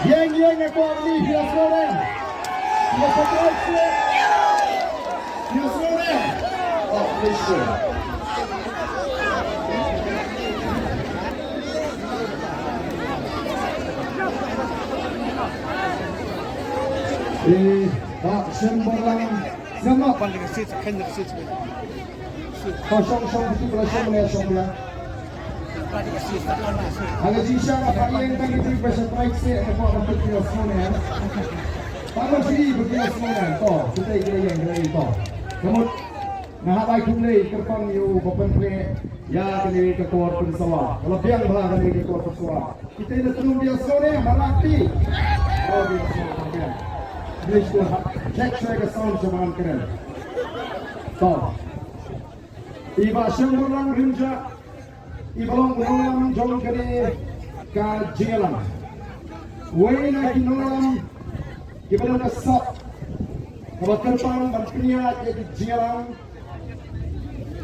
Yang aku ni biasa Oh, please. Pak Sembarang sama paling sit kan sit kosong itu kelasnya menyesongnya. Ada sisa apa yang tadi itu bisa baik sih apa untuk kita semuanya. Taman sini begini semuanya. Toh kita yang itu. Kemudian nah baik kembali kerpang you papan pre ya kini ke kuar pensawah. Kalau biang bah kini ke kuar pensawah. Kita ini tunggu dia semuanya merati. Oh dia semuanya. Please go check the sound cuman keren. Toh. Iba sembarang rinja. Ibalong ulang jong kini kajilan. Wena kinulang ibalong kasap. Kalau kerpang berpinnya jadi jilang.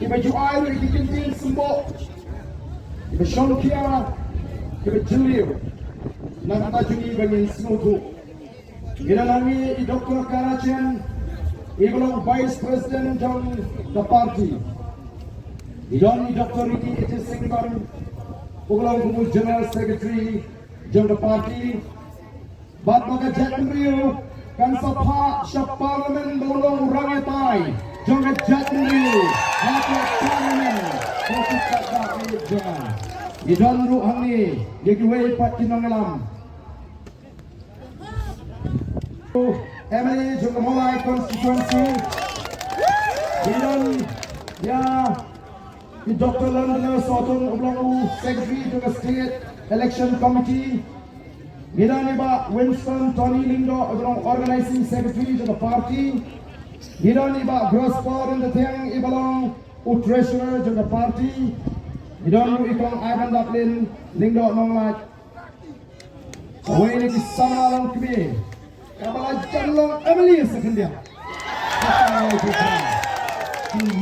Iba jual lagi kintin sembo. Iba syongkia. Iba jeliu. Nanta juni bagi senutu. Ina nami i Dr. Karajan. Ibalong Vice President jong the party. Idon Dr. Riki H. Singban, Ulang Kumu General Secretary, Jom the Party, Bat Maka Jatmriu, Kan Sapha, Syap Parliament, Bolong Rangetai, Jom the Jatmriu, Hati Parliament, Fokus Kata Jangan. Idon Ruhani, Yegiwei Pat Kinangalam. Emily Jom the Molai Constituency, Idon, ya, Dr. London Soton Oblongu, Secretary to the State Election Committee. Midaniba Winston Tony Lindo, Organizing Secretary to the party. Midaniba Grossport in the Thang Ibalong, Treasurer to the party. Midanu Ikong Ivan Dublin, Lindo Nonglat. Away ni Samalang Kmi. Kabala Janlong Emily Sekendia.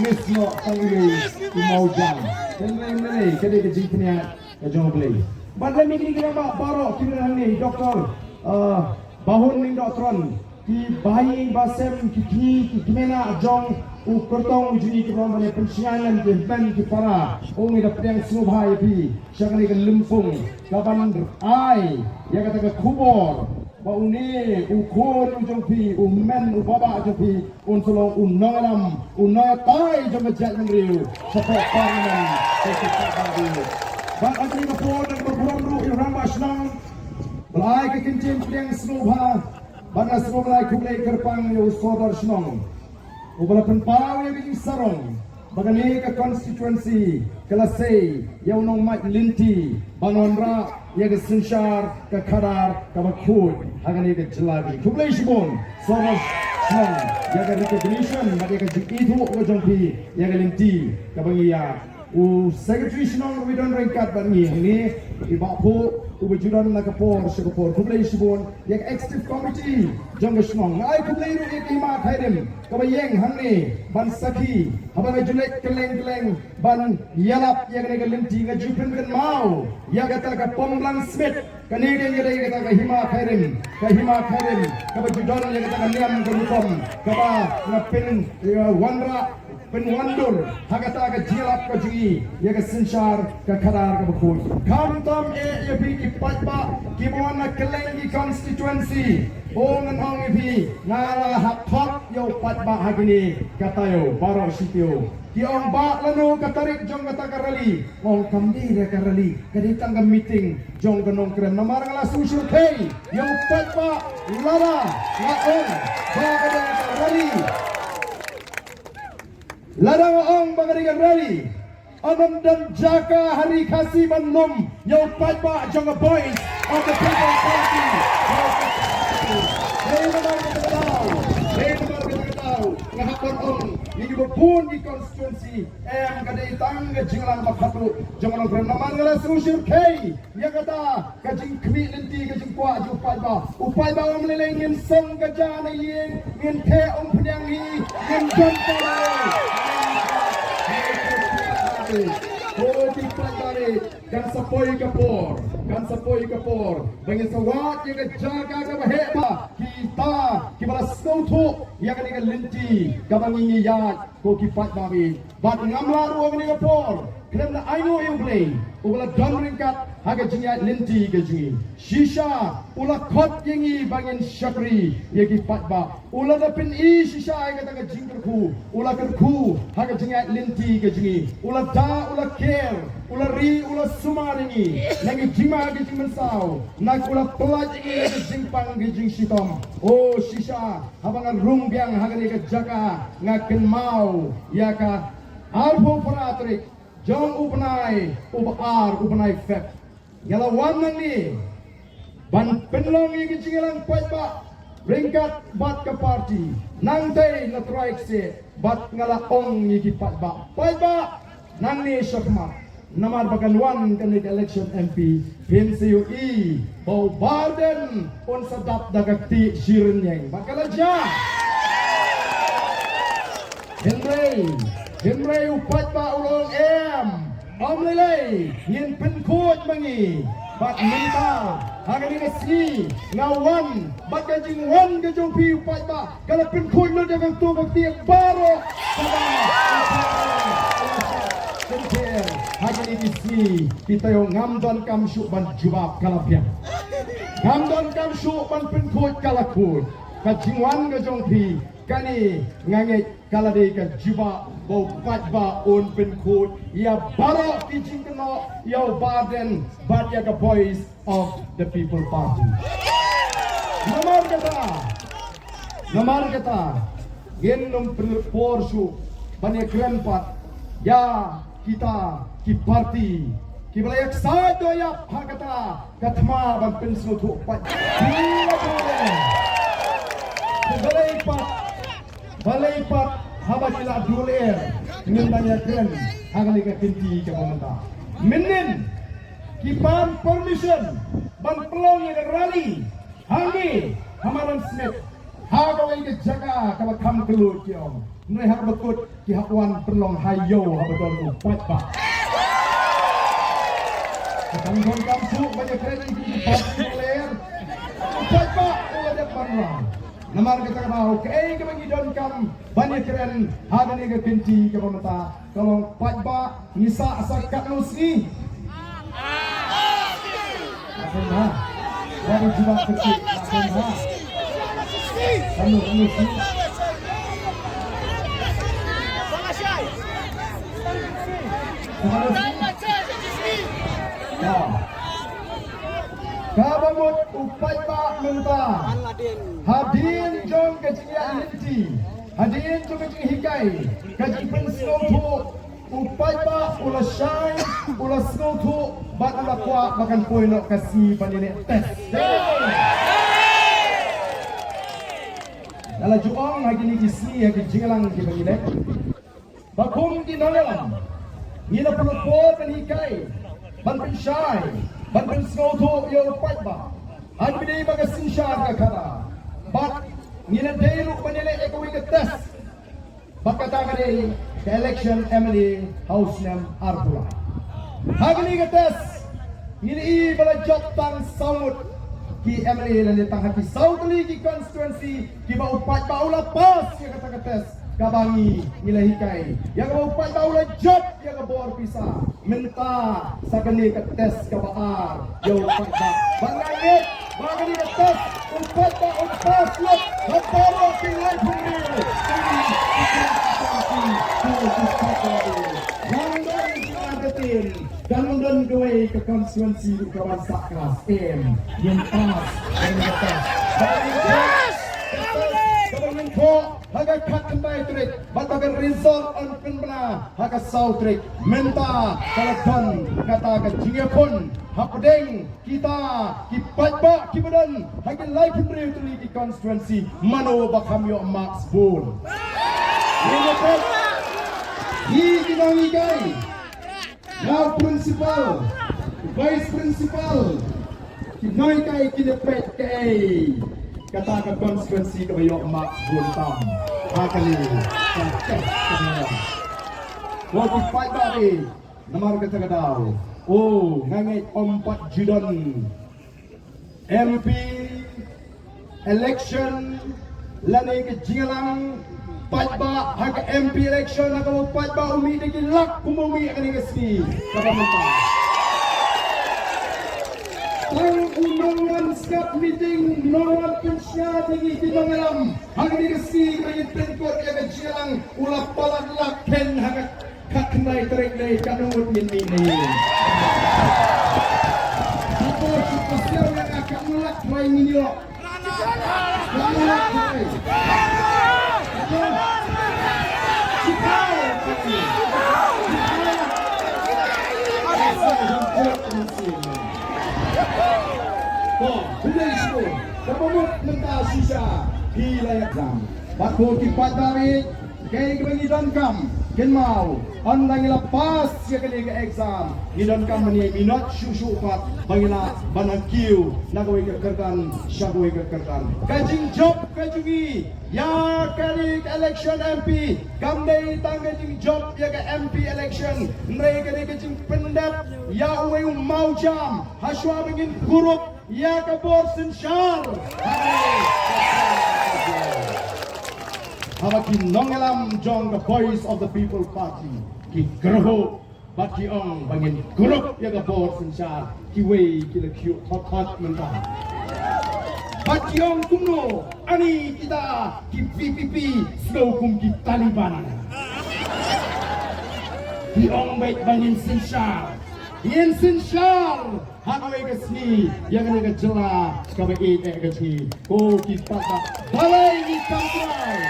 Miss no English mau jam. Dan lain-lain kedai kejinya kejong beli. Badai minggu kita baru kita ni doktor bahun ni doktoran ki bayi basem ki mena jong ukurtong juni ki orang mana pensianan ki ban ki para orang ida pedang subhai pi syakali ke lempung kapan ai ya kata ke kubur bau ni ukun ujung pi umen ubaba ujung pi unsulong unolam unoyatai jong kejat mengriu sepok parlimen sepok parlimen bang asli kapol dan berbuang ru irang basnang belai ke kincin pedang subha bang asli belai kublai kerpang yo sodar snong ubala penpau yang bikin sarong bagani ke constituency kelasai yang nong mat linti banonra ya ke sinshar ke kadar ke bakut agani ke jelabi kublai shibon sodar snong ya ke recognition bagi ke itu ke jongpi ya ke linti ke bangiya secretary snong widon rengkat bangi ini ibapu ubujudan na kapor sekapor kublai shibon ya ke executive committee jong snong ai kublai ru ya ke hima khairem kabayeng hangni ban sakhi habang julek keleng-keleng ban yalap ya ke linti ke jupen kan mau ya kata ke pomlang smith kaniden ya dai kata ke hima khairem kabajudan ya kata ke niam kerukom kaba ngapin wanra penwandur hakata ke jilap ke jungi ya ke sinshar ke kadar ke bakut kam tam ya pi ki patba ki bona keleng di constituency ongan ong ipi ngala hak thok yo patba hagini katayo baro sitio ki ong ba lanu katarik jong kata karali ong kamdi re karali kadi tangga meeting jong ganong kren namar ngala susul kei yo patba lara ngaong ba kada karali Larang ong bangarigan rally Anam dan Jaka Hari Kasih Manum Yo Patba Jonga Boys of the People's Party Lebar kita tahu ngahapon ong ini bepun di konstituensi kadai tangga jinglang bakatu jangan orang naman ngala susul kei yang kata kajing kmi lenti kajing kuat ju upai ba om lelengin song kajana yeng ngin te om penyang hi ngin jonta Kodi Pratari dan Sapoi Kapor kan sepoi kapor bagi sawat yang jaga ka baheba kita kibala snowtu yang ni linti kabangi yat ko kipat babi bat ngamla ruang ni kapor kerana I know you play ula don ringkat haga jingat linti ke jingi shisha ula khot yengi bangin syakri yagi patba ula dapin I shisha ay kata jingkerku ula kerku haga jingat linti ke jingi ula da ula ker ula ri ula sumaringi lagi jima ke jing mensau nak ula pelaj yengi ke jingpang ke jing sitom oh shisha habangan rumbiang haga ni ke jaka ngaken mau yaka alpo paratrik Jong upanai upanai fep. Yala wanang ni ban penlong yang kecinggalan kuat ba ringkat bat ke parti nang tay na traik se bat ngala ong yang kipat ba kuat ba nang ni syakmat namar bagan wan kanit election MP PNCUI bau barden on sadap dagakti siren yang bakalaja Henry upat ba ulong Omlelay yin penkut mangi bat minta hangani nasi ngawan bat kajing wan kajong pi upat ba kalau penkut lo dagang tu bakti baro Senter hangani nasi kita yang ngamdon kamsuk ban jubab kalapian ngamdon kamsuk ban penkut kalakut kajing wan kajong pi kani ngangit kalade ka juba bau patba on penkut ya barok kijing kena ya baden but ya the voice of the people party namar kata gen num porsu bani grandpat ya kita ki party ki balayak sado ya hakata katma ban pensu tu pat balai pat haba kila duler ngintanya kren hangani ka kinti ka pamanta minin kipan permission ban pelong yang rally hangi hamaran smith haga wai ke jaga ka kam kelut kiom nai hak bekut ki hakwan pelong hayo haba don upat ba Kanggon kamsu banyak kren ki pat duler upat ba ada parang namar kita kenal kei ke bagi don kam banyak keren ada ni ke pinti ke pemata kalau patba nisa sakat nusi akhirnya dari jiwa kecil akhirnya kamu nusi kabamut upai pak mentah hadin jong kecingnya linti hadin jong kecing hikai kecing penskotu upai pak ula syai ula skotu bat ula kuat makan poinok kasih pandine tes dalam juang lagi ni kisi yang kecinglang di bangilek bakum di nolelam nila perlu pot dan hikai ban pensyai ban penskotu ya upai pak Adi bini baga sinsyar ka kata bat nila daylo panile ekowi ka test bakata ka day ka election Emily House Nam Arpula hagani ka test nila I bala job tang saut ki Emily lalita haki South League constituency ki ba upat ba ula pas ya kata ka test kabangi nila hikai yang ba upat ba ula job ya ka bor pisa minta sa kani ka test ka baar ya upat ba bangangit Bagani atas upat ba upas lot hataro kilay pumili Nandun sinagatin Ganun gaway ka constituency kawan sakas yung pas yung atas Kabangin ko haga katambay trik batagan result on pinbala haga south trik menta kalagkan katagan jingapon hapdeng kita kipat ba kibadan hagin life in the constituency mano bakamyo max bull ini kinangigay now principal vice principal kinay kay kinepet kay katakan constituency kayo max bull tam hakali contest kanya wag fight ba namar ka daw Oh, ngangit ompat judon MP election lani ke jingalang patba hak MP election ako patba umi de lak kumumi kani kasi kapamenta. Ang unangan skap meeting noan pensya tingi tinangalam hak ni kasi kani penkot ya jingalang ulap palat laken hak kaknai terenai kanungut min mini. Ako supasya yang akan mulak main minyo. Kapamut mentah sisa hilayat jam. Bakul kipat dari kay gibang kam ken mau andang lepas ya kali ke exam idon kam ni minot susu pat bangila banang kiu nagawai kerkan syagawai kerkan kajing job kajungi ya kali ke election MP kam dai tang kajing job ya ke MP election ndai kali kajing pendap ya uai mau jam haswa bangin gurup ya ke borsen syar Hawaki nongelam jong the voice of the people party ki gerho baki ong bangin grup ya the board sensar ki wei ki le kyu hot mentah baki ong kuno ani kita ki PPP slow kum ki Taliban ki ong baik bangin sensar yen sensar hanoi ke sini yang ni ke jela ka baik ke sini ko ki pata balai ni kampai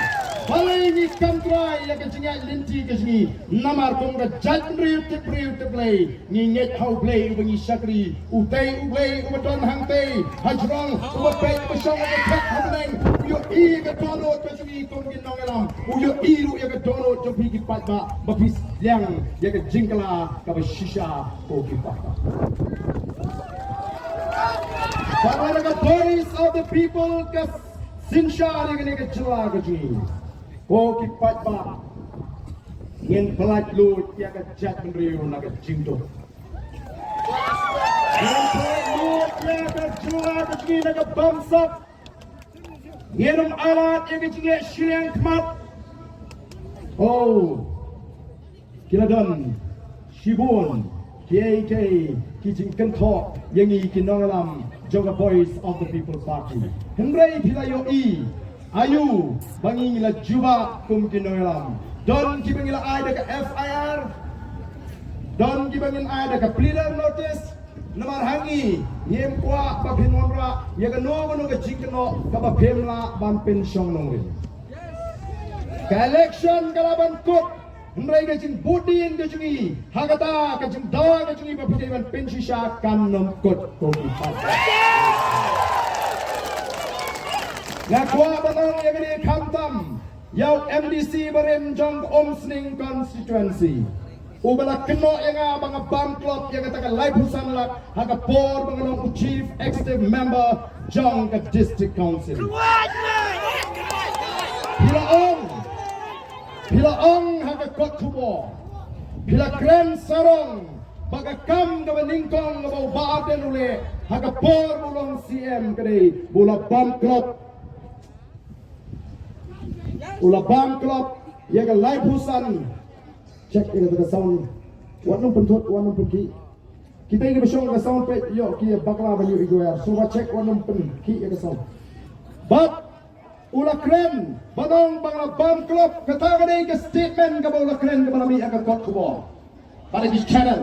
balai ni kamtrai ya kecingnya linti ke sini namar kong ke jadriu te play ni net how play ubangi sakri utai ublay ubadon hangtei hajrong ubapet besong ke tek habneng uyo i ke dono ke sini kong ginong elam uyo iru ya ke dono jo pigi patba bapis yang ya ke jingkala ka shisha ko ki patba para the voice of the people ke sinshar ya ke jela ke sini ko kipat ba yen pelat lut ya ka jat menriu na ka jingdo yen pelat lut ya ka jula ka jing na ka bamsap yen alat ya ka jing shriang kmat oh kiladon shibun KK kijing kentho yang i kinongalam joga voice of the people party hemrai pilayo i ayu bangingila juba kum kinolam don kibangila ada ke FIR don kibangin ada ke pleader notice namar hangi yem kwa ba pinonra ya ka no ka jingno ka ba pemla ban pension nongre ka election kalaban kut mrai ka jing budin ka jungi hagata ka jing da ka jungi ba pideban pensisha kan nom kut ko ki Nakwa banang yang ini kamtam Yau MDC barem jong Omsning constituency Ubala keno yang bang bam club yang katakan live husan lak Haga por banganong chief executive member jong ke district council Pila ong haga kot kubo Pila grand sarong Baga kam ka ningkong ka baaden ule haga por bulong CM kade bula bam club Ula bam club ya ka live husan check ini ka sound wanong pentot wanong penki kita ini besong ka sound pe yo ki bakla value igoyar so wa check wanong penki ya ka sound but ula kren badong bangla bam club kata ka dei ka statement ka ula kren ka malami ka kot kubo pada di channel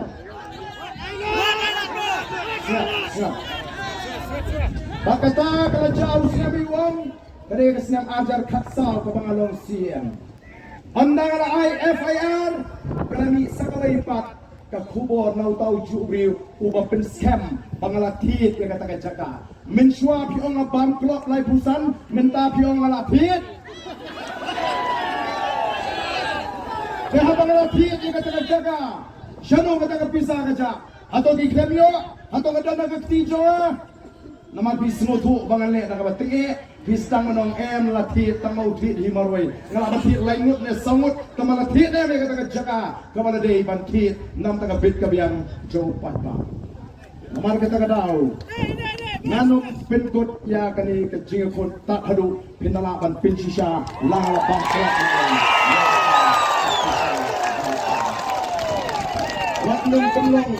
bakata kala jauh sinabi wong Kaya kesenang ajar katsal ke bangalong CM. Andang ala FIR kami sakalay pat kakubor na utaw jubriw uba penskem bangalatid yang kata jaka. Mensua piong abam klok lay pusan menta piong alapit. Kaya bangalatid yang kata jaka. Siano kata kapisa kaja. Atau di klemyo atau kata nagaktijo. Naman bismo tu bangalne nagabatingi Histang menong latih tamau tit himarway. Ngala batit lainut ne sangut tamala tit ne kata jaga kepada dei bantit nam taga bit kabiang jauh patba. Namar kata kadau. Nanuk penkut ya kani kecing kon tak hadu pinalaban pinsisha lala bangkrak. Watlung penglong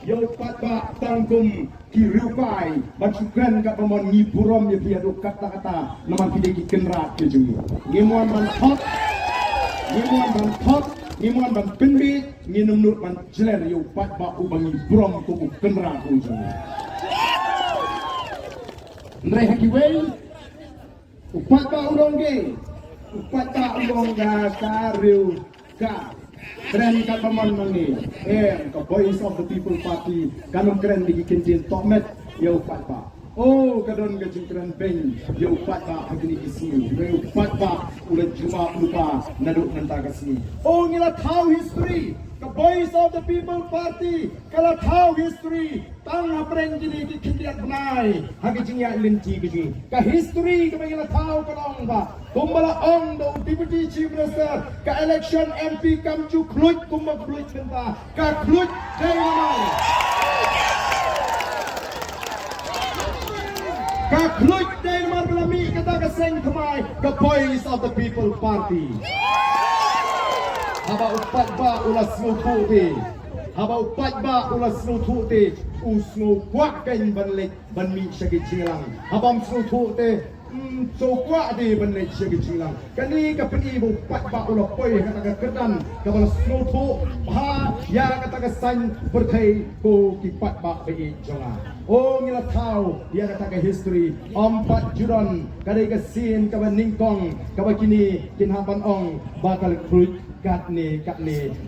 yo patba tangkum kiriukai bacukran ka pamon ngipurom ya piadu kata-kata naman pidiki kenrat ke jungi ngimuan ban top ngimuan ban penbi nginum nur ban jeler yo patba ubangi brom ku kenrat ku jungi ndai hakiwei upatba udongge upatba udongga kariu ka keren kat pamon mangi ka Voice of the People Party kanum keren di kintin tomet yo patba oh kadon ga keren ben yo patba agni isi yo patba ulah juma lupa naduk nanta kasni oh ngila tahu history ka Voice of the People Party kala tahu history tang apreng jini di kintiat benai hagi jingya linti giji ka history ka ngila tahu kalong ba kumbala ong do deputy chief minister ka election MP kamju khluj kumba khluj benta ka khluj dei namai ka khluj dei namai belami kata ka seng thamai ka Voice of the People Party haba upat ba ulas nutu te haba upat ba ulas nutu te usnu kwak kain banlek banmi syagi jilang habam nutu te so kwa di banlek syagi jilang kani ka peni bu pat ba ulah poi kata ka kedan ka balas nutu ha ya kata ka san berthai ko ki pat ba be jonga oh ngila tau dia kata ka history empat juron kadai ka sin ka ningkong ka kini kinhapan ong bakal kruj katni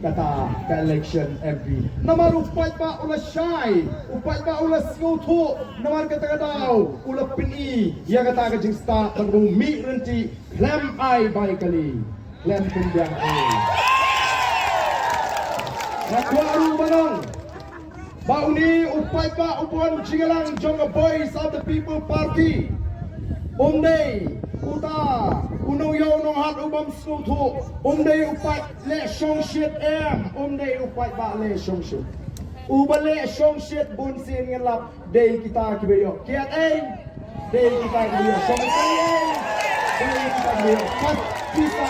kata ka election MP namar upat ba ulah syai upat ba ulah skutu namar kata kadau ulah peni ya kata ka jingsta tanggung mi renti klem ai bai kali klem pinjang ai nakwaru banong bau ni upat ba upon jingalang jong Voice of the People Party Umday uta unong yo nong hat ubam skutu umday upat le shong shit umday upat ba le shong shit ubale shong shit bun sin ngelap day kita kibeyo kiat day kita kibeyo shong shit day kita kibeyo pat kita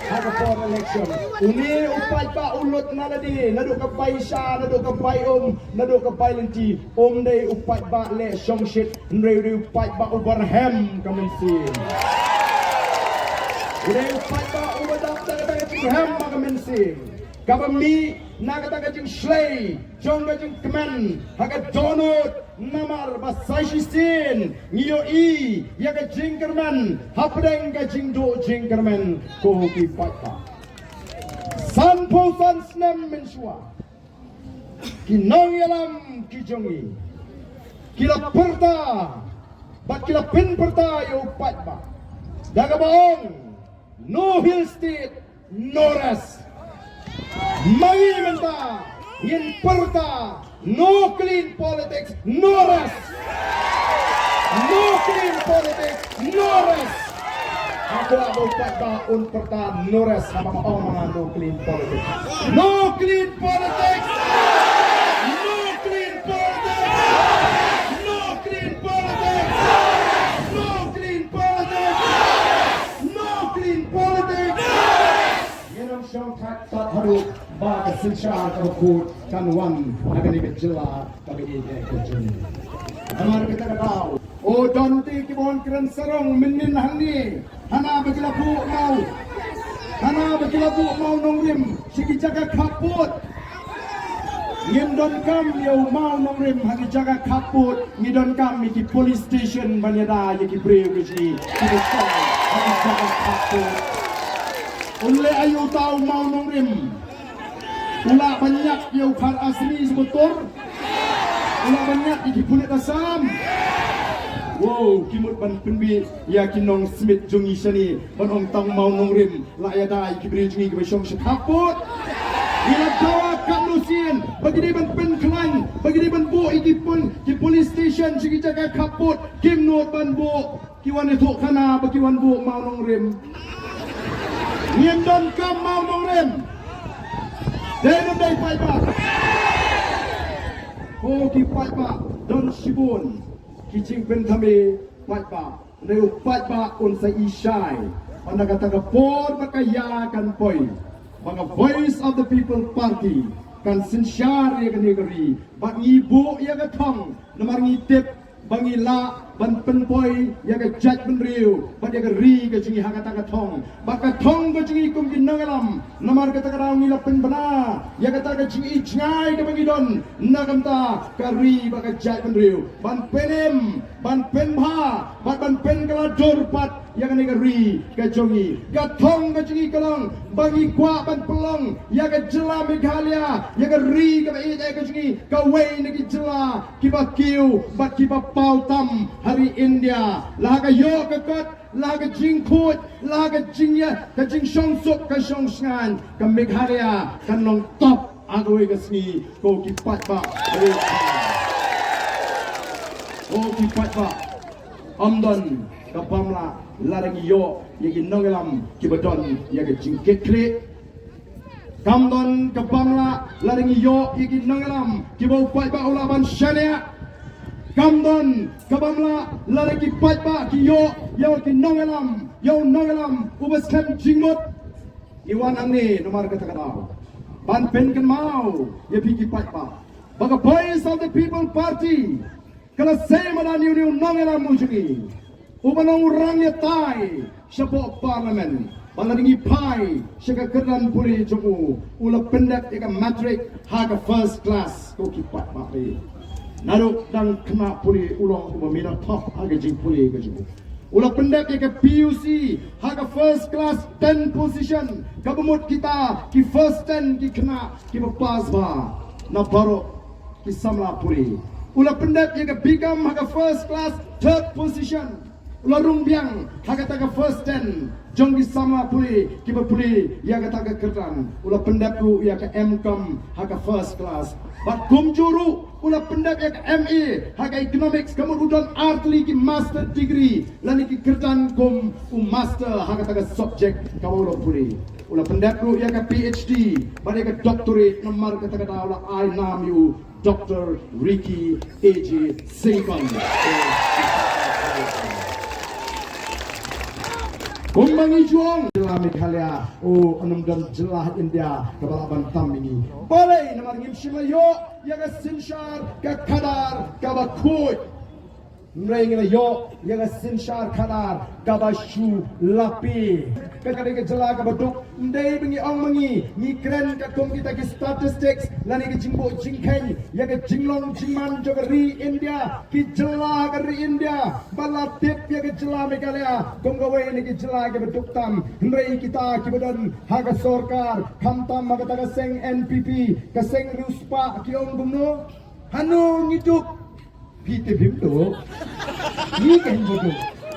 haga for election uni upat ba ulut naladi nadu ka paisa nadu ka payom nadu ka pailenti umday upat ba le shong shit ndre upat ba ubarhem kaminsin Udah upat ba ubadam taga ham magaminsin kabami nagataga jing shlay jonga jing kemen haga donut namar basashisin ngiyo yaga jingkerman hapdeng ga jingdo jingkerman ko ki patpa san po san snem mensua kinong yalam kijongi kila perta bat kila pin perta yo patpa daga baong no hill state no rest Magi menta yin perta no clean politics no rest no clean politics no rest aku nak buat ba un perta no rest sama orang no clean politics no clean politics no clean politics no clean politics no clean politics no clean politics yenam shong tak haru ba kesinsya terkut kanwan akan ikjela tapi ini kejun amar kita tahu oh donti kibon keren serong minin hani hana begilapu mau nongrim sigi jaga kaput ngim don kam yo mau nongrim hagi jaga kaput ngi don kam iki police station banyada yiki breu giji hagi jaga kaput Ule ayu tahu mau nongrim Ula banyak yang ukar asli sebetul Ula banyak yang dipulit asam Wow, kimut ban penbi ya kinong smith jungi sani ban ong tang mau nongrim la ya dai kibri jungi ke syong syakaput ila dawa kanusin Pen bagi dia ban pen Klang bagi dia ban bo iki pun di police station sigi jaga kaput kim not ban bo kiwan itu kana bagi wan bo mau nong rem ngiem don kam mau nong rem denam dai pai ba oh ki pai ba don sibun ki jing pen thame pai ba reu pai ba on sa ishai anda kata por makaya kan poi mga voice of the people party kan sinsyar ya kan negeri bang ibu ya ka thong namar ngitip bangi la ban penpoi ya ka jat benriu ban ya ka ri ka jingi hakata ka thong baka thong ka jingi kum ginangalam namar ka takaraw ngila penbana ya ka taka jingi ichngai ka bangi don nagamta ka ri baka jat benriu ban penem ban penbha ban pen kala dorpat ya ka negeri ka jongi ka thong ka jingi kalong bangi kwa ban pelong ya ka jela Meghalaya ya ka ri ka ba ka jingi ka wei nagi jela kiba kiu bat kiba pau tam hari India laga yo ka kot laga jing khut laga jing ya ka jing shong suk ka shong shan ka Meghalaya kan long top agoi ka sni ko ki pat ba ko ki pat ba amdon ka pamla larang yo ya ki nongelam ki badon ya ka jing kekle kamdon ka pamla larang yo ya ki nongelam ki bo pat ba ulaban sharia Kamdon kabamla laraki patba ki yo ki nongelam ubas kan jingmot iwan amne nomar kata kata ban pen kan mau ya piki patba baga voice of the people party kala same na niu nongelam mujungi ubanong urang ya tai syapo parlimen baladingi pai syaka keran puri jomu ula pendek ya matric haga first class ko ki patba pe Naruk dan kena puli ulang umamina top harga jing puli ke jibu. Ulah pendek ke PUC harga first class 10 position. Kabumut kita ki first 10 ki kena ki berpas ba. Na baru ki samla puli. Ulah pendek ke bigam harga first class 3rd position. Ulah rumbiang harga taga first 10. Jong ki samla puli ki berpuli ya kata ke keran. Ulah pendek ku ya ke MCom harga first class. Bat kumjuru ulah pendek ya ke MA harga economics kamu udon artli ki master degree lani ki kerjaan kum master harga taga subject kamu ulah puli. Ulah pendek ku ya ke PhD pada ke doctorate nomor kata kata ulah I nam you Dr. Ricky AJ Singkon. Kumbangi juang jelah Meghalaya anum dan jelah India kebalaban tam ini balai namar ngim shimayo ya ga sinshar ka kadar ka bakut mreng yo ya ga sinshar kadar ka bashu lapi kadar ke jelah ka baduk ndai bengi ong mangi ni kren ka kom kita ki statistics lani ke jingbo jingkai ya ga jinglong jingman jogari India ki jelah gari India balatip ya ga jelah Meghalaya kom gawe ni ki jelah ke baduk tam mrei kita ki badan haga sorkar khamtam magata ka seng NPP ka seng ruspa ki ong gumno hanu ngiduk Pite bimto, ni kan bodo,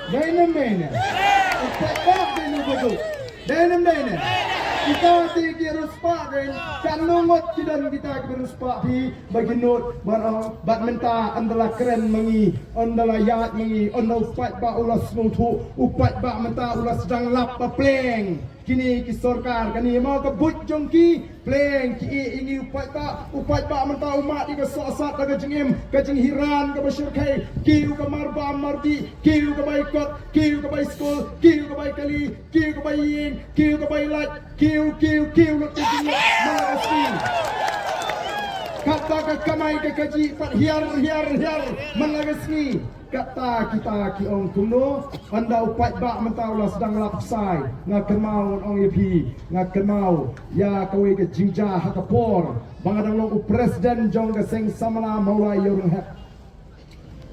dalam mana? Apa dalam bodo? Dalam mana? Kita tinggi ruspa kan, kanungot kita beruspa di baginot, badminton adalah keren mengi, adalah yat mengi, adalah upat ba ulas mutu, upat ba menta ulas sedang lap pleng. Kini ki sorkar kani mau ke but jongki pleng ki ini upat ba menta umat di ke sosat daga jengim ke jeng hiran ke basyurkai kiu ke marba mardi kiu ke baikot kiu ke baik school kiu ke baik kali kiu ke baik yin kiu ke baik lat kiu lut jeng malasi kata ke kamai ke kaji pat hiar malagasni kata kita ki ong kuno anda upat ba mentaulah sedang lapsai ngakemau ong yepi ngakemau ya kawe ke jinja hakapor bangadang long presiden jong ke seng samala maulai yorung hep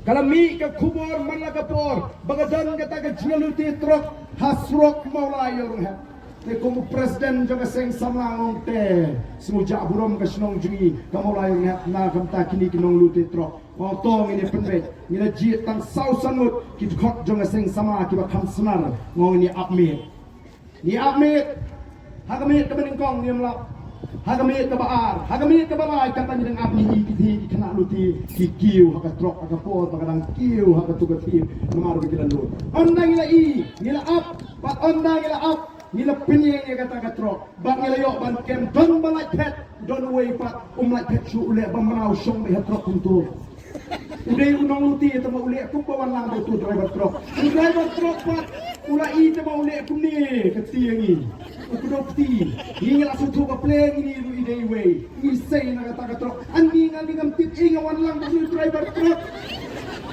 kalau mi ke kubur manakapor bangadang kata ke jingaluti trok hasrok maulai yorung hep Kumu presiden juga seng samlang te semuja burom ke senong jungi kamu layu na kamta kini kinong luti trok ngotong ini penbet ini jit tang sausan mut kit khot juga seng sama kiba kam senar ngong ni apmit hakamit kebening kong ni mlap Hagamit ka baar, hagamit ka balay katanya dengan abni ikiti kena luti kikiu haka trok haka pot pakadang kiu haka tukati namar bikilan lu. Ondang ila i, nila up, pat ondang ila up, nila pinyeng ya kata trok. Bang ila yok ban kem don balai pet, don way pat like pet su ule bamrau song be trok untuk. Udah unang luti itu mau ule aku bawa lang itu driver truk. Driver truk pat ula itu mau ule aku ni ketiang ini. Aku dokti. Ini langsung tu ke play ini lu ide way. Ini say nak kata truk. Andi ngam tit ingawan lang itu driver truk.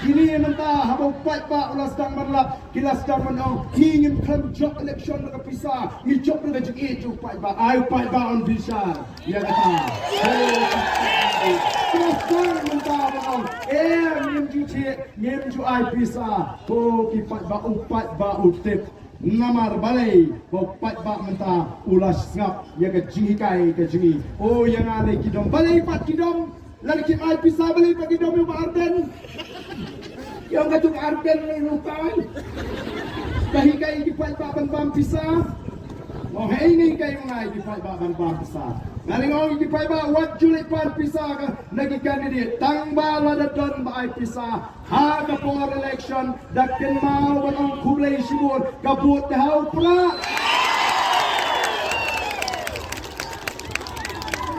Ini mentah habang fight ba ulas dang marlap kilas dang manong ingin klaim job election nak pisah ni job nak jadi itu fight ba I fight ba on bisa ya kata kilas dang mentah manong miem ju I pisah ki fight ba utip namar balai fight ba mentah ulas ngap ya ke jingikai ke jingi yang ada kidom balai pat kidom lagi kita I pisah balai pat kidom yang Arden yang gatung Arden ni lupai kahi kai di fight ba ban pisah mau ini kai ngai di fight ba ban pisah ngalingong di fight ba wat julit ban pisah ka nagi candidate tang ba la don ba ai pisah ha ka for election dakin mau banong kublai sibur kabut hau pra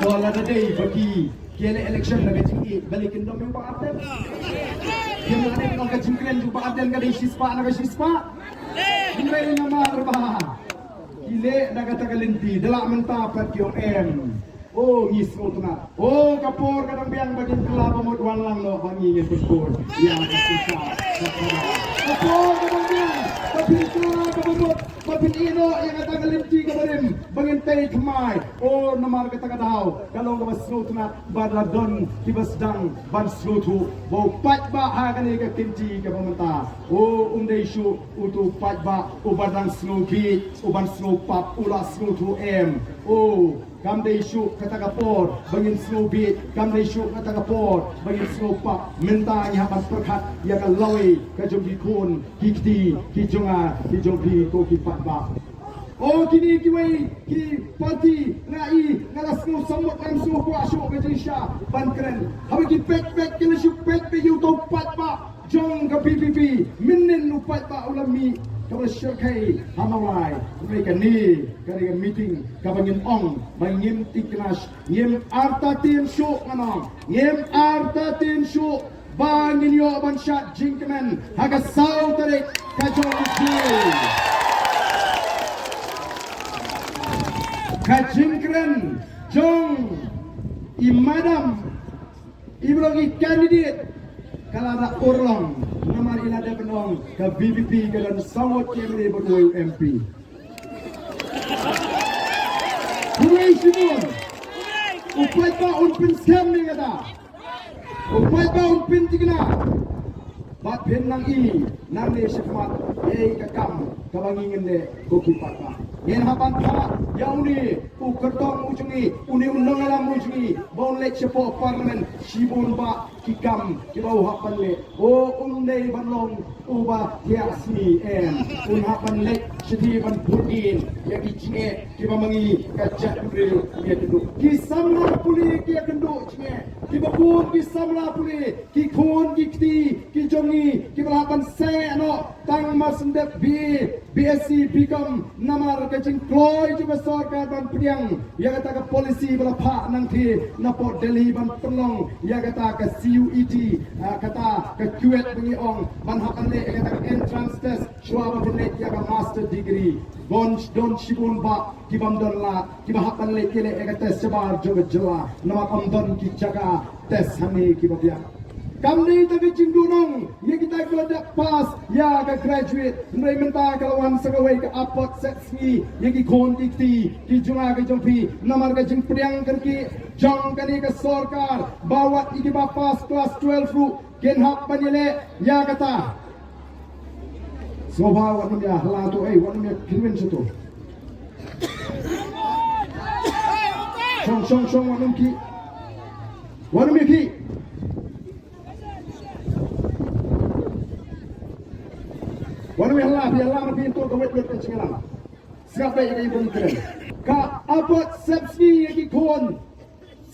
wala na day bagi kene election na gaji balikin dong yung Arden yang ada yang kejengkelan juga ada yang kada sispa naga sispa hindi na marba ile naga tagalinti dala menta pat yung ngismo tuna kapor kadang biang bagin kelapa mo duan lang no bangingin pagpor ya kasisa kapor kadang biang papin ino yang tagalinti kabarim bangin tay kamay namar katagadaw kalong kabasno tuna badladon kibasdang banslutu bo pat ba hagani ka kinti ka pamanta umday shu utu pat ba ubadang snoki uban snow pap ula snow to Kamday syuk kata kapor bangin snow beat kamday syuk kata kapor bangin snow pap mentanya hapan perkat ya ka lawi ka jombi kun kikti kijonga kijombi ko kipat ba kini kiway ki parti ngai ngalas snow samot am snow kwa syuk ka jisha ban kren habi ki pek kila syuk pek pe yu to pat ba jong ka PPP minin nu pat ba ulami kalau syarkai hamawai mereka ni kerja meeting kabangin ong bangin tiknas ngem arta tin show manong ngem arta tin show bangin yo ban shot jinkman haga sau tarik kajong kajinkren jong imadam ibrogi candidate kalau ada orang nama ilada penong ke BBP ke dan sawat kemri berdua MP. Kuai semua. Upai ba unpin scam ni kata. Upai ba unpin tigna. Bat nang nang ni syafmat kakam kabangingin de kokipat ba. Yen hapan tha yauni kertong ujungi uni undang alam ujungi bon lek sepo parlimen sibun ba kikam kibau hapan le undai banlong uba tiasmi hapan lek sedi ban pudin ya kicine kiba mangi kacak beri ya keduk kisamla puli ki kenduk cine kibakun kisamla puli kikun kikti kijongi kibalapan se no tang masendep BSC bikam namar kacing kloy juga sarkar ban priang ya kata ke polisi belapa nanti napot Delhi ban penong ya kata ke CUET kata ke kuet bengiong ban hakan le kata ke entrance test syua benet ya ke master degree don shibun ba kibam don la kiba hakan le kele kata sebar juga jela nama amdon ki jaga tes hani kibabya kami tapi cindunong ya kita kalau dak pas ya ke graduate mereka minta kalawan segawai ke apot seksi ya ki kon dikti ki junga ke jompi namar ke jing priang kerki jong kani ke sarkar bawa iki ba pas kelas 12 ru gen hak panile ya kata soba wan ya hala tu wan ya kinwen situ song wan ki Wanu yang lah, biarlah lebih itu kawat berpencingan. Siapa yang ingin berpencingan? ka abot subsidy yang ikon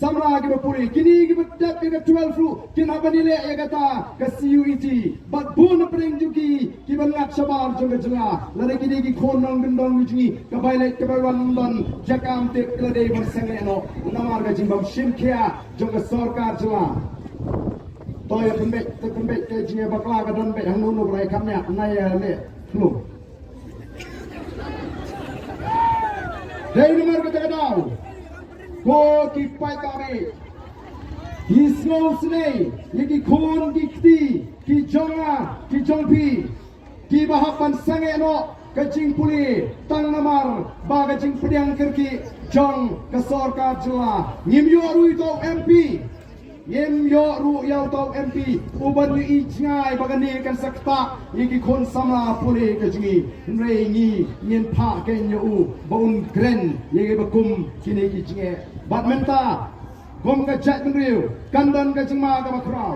samra kita puri kini kita dapat kita 12 flu kena banile ya kata ke CUET bat bun pering juki kita ngak sabar jong jela lari kini ikon nang gendong juki ke bailai ke bawan don jakam te kelade bersenge no namar ga jimbam shimkia jong sarkar jela toy pembek ke jinge bakla ka don be hang nu rai kamnya naya le flu Dari nomor kita tahu Ko kipai kami Hisno sini Yaki kon dikti Ki jonga Ki jongpi Ki bahapan sange no Kacing puli Tang namar Ba kacing pediang kerki Jong Kesorkar jela Nyim yo ru itu MP Nyim yo ru yau tau MP Uban ni ijngai Bagani kan sakta Yaki kon sama puli kacing Nrei ngi Nyen pa ken yo u Baun gren Yaki bakum Kini ijngai Badmenta Gom kajat menriu Kandon kajingma ka bakraw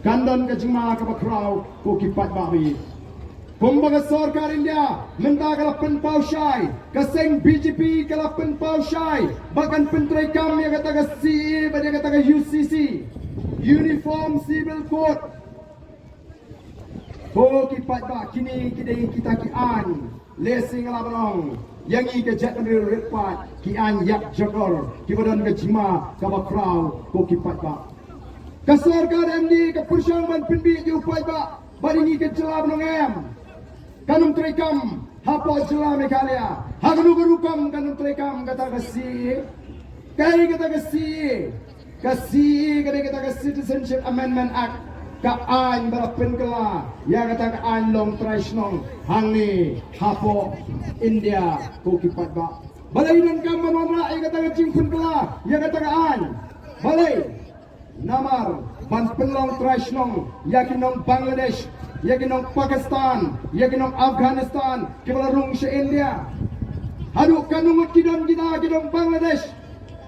Kandon kajingma ka bakraw Ko kipat babi Gom baga sarkar India Menta kalapan pau syai Kaseng BJP kalapan pau syai Bahkan pentrai kami yang kata ke CE Bahkan kata ke UCC Uniform Civil Code Ko kipat ba Kini kita kian Lesing alabalong yang ini kejat menurut repat kian yak jagor kibadan kejima kabakrau ko kipat ba kasarkar MD ke persyangman penbi jupai ba badini ke jela menongem kanum trekam hapo jela mekalia hagnu gerukam kanum trekam kata kasi kai kata kasi kata Citizenship Amendment Act kaan berapen kela yang kata kaan long traishnong hangi hapo India ko kipat ba balai nan kam manora ay kata jingpun kela yang kata kaan balai namar ban penlong traishnong yakinong Bangladesh yakinong Pakistan yakinong Afghanistan kibalarung sa India hadu kanungot kidon kidong Bangladesh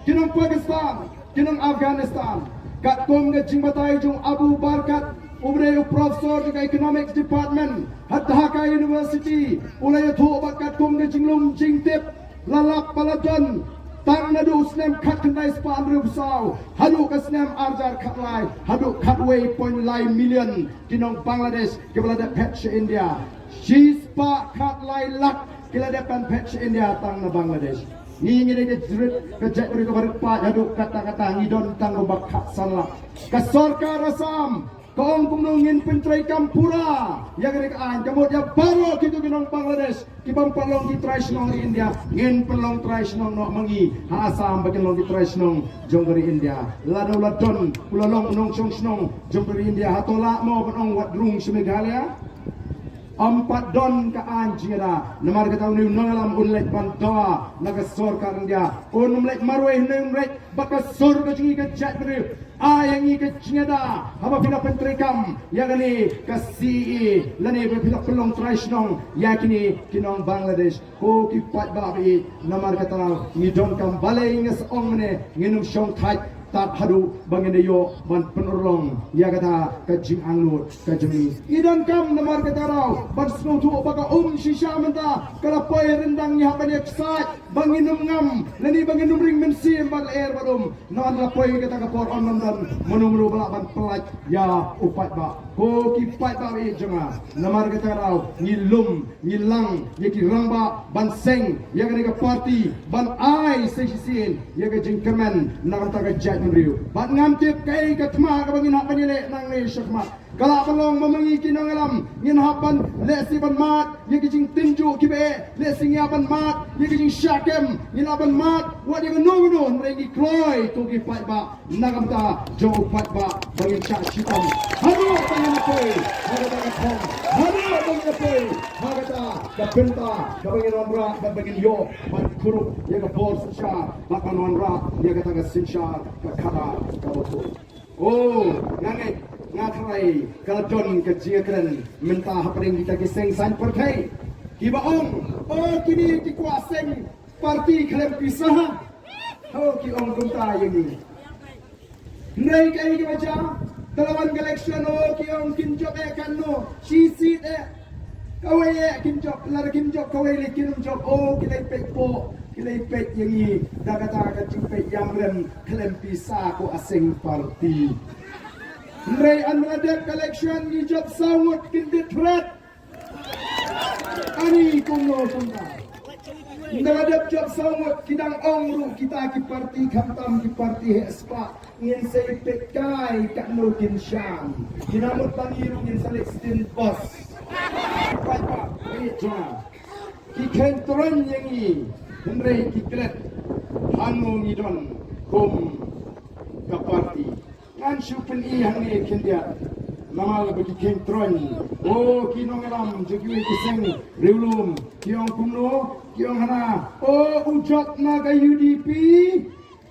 kinong Pakistan kinong Afghanistan kat kom ke jingbatai jong Abu Barkat umre profesor di Economics Department Dhaka University ulai tho bakat kom ke jinglum jingtip lalap paladon tang nadu snem khat kendai span rubsau hadu ke snem arjar khatlai hadu khatway point lai million kinong Bangladesh kebalada patch India shispa khatlai lak kelada pan patch India tang na Bangladesh ni ngi de jrit kejat beri kabar pa hadu kata-kata ngidon tang bakhat salah ka sarkar Assam kaong kumnungin pentrai kampura yang rekaan kamot ya baro kitu kinong Bangladesh kibang palong di traishnong India ngin palong traishnong no mangi ha Assam bagian long di traishnong jonggeri India lado ladon pulalong nong chongshnong jonggeri India hatola mo banong wadrung Meghalaya 4 don kaan jira namar kata uni nangalam unlek pantoa naga sarkar India unlek marweh unlek bakas sor ka jingi ka jat beri yang ini kecingada apa pila pentrikam yang ini kasi lani pila pelong traishnong yakini kinong Bangladesh ko kipat babi namar kata ngidon kam balai ngas ong mene nginum syong thai tat hadu bangin yo ban penolong ya kata kajing anglut kajemi idon kam namar kata raw ban snow tu baka shisha menta kala poy rendang nya ban eksat banginum ngam lani banginum ring mensi bal air badum non la poy kata ka por on dan menumru balak ban pelaj ya upat ba ko kipat ba e janga namar kata raw ngilum ngilang yaki rangba ban seng ya ka party ban ai sesin ya ka jingkemen nak kata ka Riu. Bat ngamtip kay katma kabangin hapan nile nang ni syakma. Kala palong mamangi kinong alam ngin hapan lesi ban mat ye kijing tinju kibe lesi ngiapan mat ye kijing syakem ngin apan mat wadi gunung rengi kroy tu ki pat ba nagamta jo pat ba bangin syak chitam. Hadu bangin apoy hadu bangin pom hadu bangin apoy hagata kapenta kabangin onra bangin yo ban kuruk ye ka bor sya bakan onra ye kata ka sinsya kara kawotu. Oh, ngakai kaljon kejengkeran mentah pering kita kiseng san partai kibaong oh kini dikuaseng parti klaim pisah oh ki ong kunta ini nai kai ki baca talawan election oh ki ong kinjok kan no sisi kawai Kim Jok lara Kim Jok kawai le Kim Jok oh kilai pek po kilai pek yang ni dah kata kacing pek yang rem klem pisah ko asing parti Ray an meladap collection ni job sawut kindit rat ani kuno punta meladap job sawut kidang ongru kita ki parti khamtam ki parti hespa ngin sei pekai kat no kin syam kinamut tangiru ngin Celestin boss Papa ni jona ki kentron yang ni Ray ki kret hanu ni don kum ka parti kan syupen yang ni kendia nama bagi kentron oh kinong alam jegi kiseng riulum kiong kumno kiong hana oh ujok na ka UDP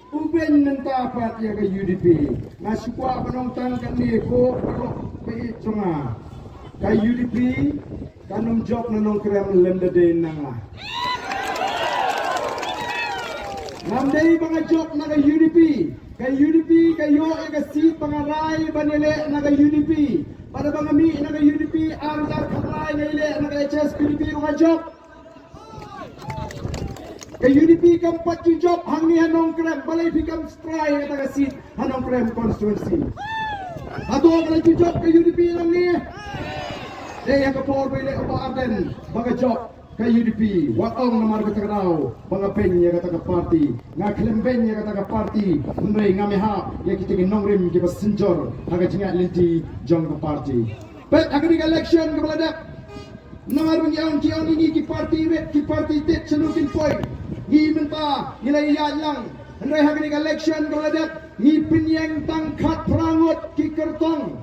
uben menta parti ka UDP nasukwa penonton kan ni ko pe chunga ka UDP kanum jok na nong krem lemde den nang Namdai mga job na kay UDP kayo ay seat pangaray banile na kay UDP para bang mi na kay UDP ang karay na ile na kay HSPDP mga job kay UDP kampat yung job hangni hanong krem balay bikam stray na kay seat hanong krem constituency ato balay yung job kay UDP lang ni yang kapor bile apa arden mga job kay UDP, watong namar kata kau, bangapeng ya kata parti, ngaklembeng ya kata parti, unrei ngameha ya kita nongrim kita senjor, agak jingat linti jong ke parti. But agak election ke beladak, namar mengiang kiang ini ki parti tet celukin point, ni menta nilai yang, unrei agak election ke beladak, ni penyeng tangkat perangut ki kertong,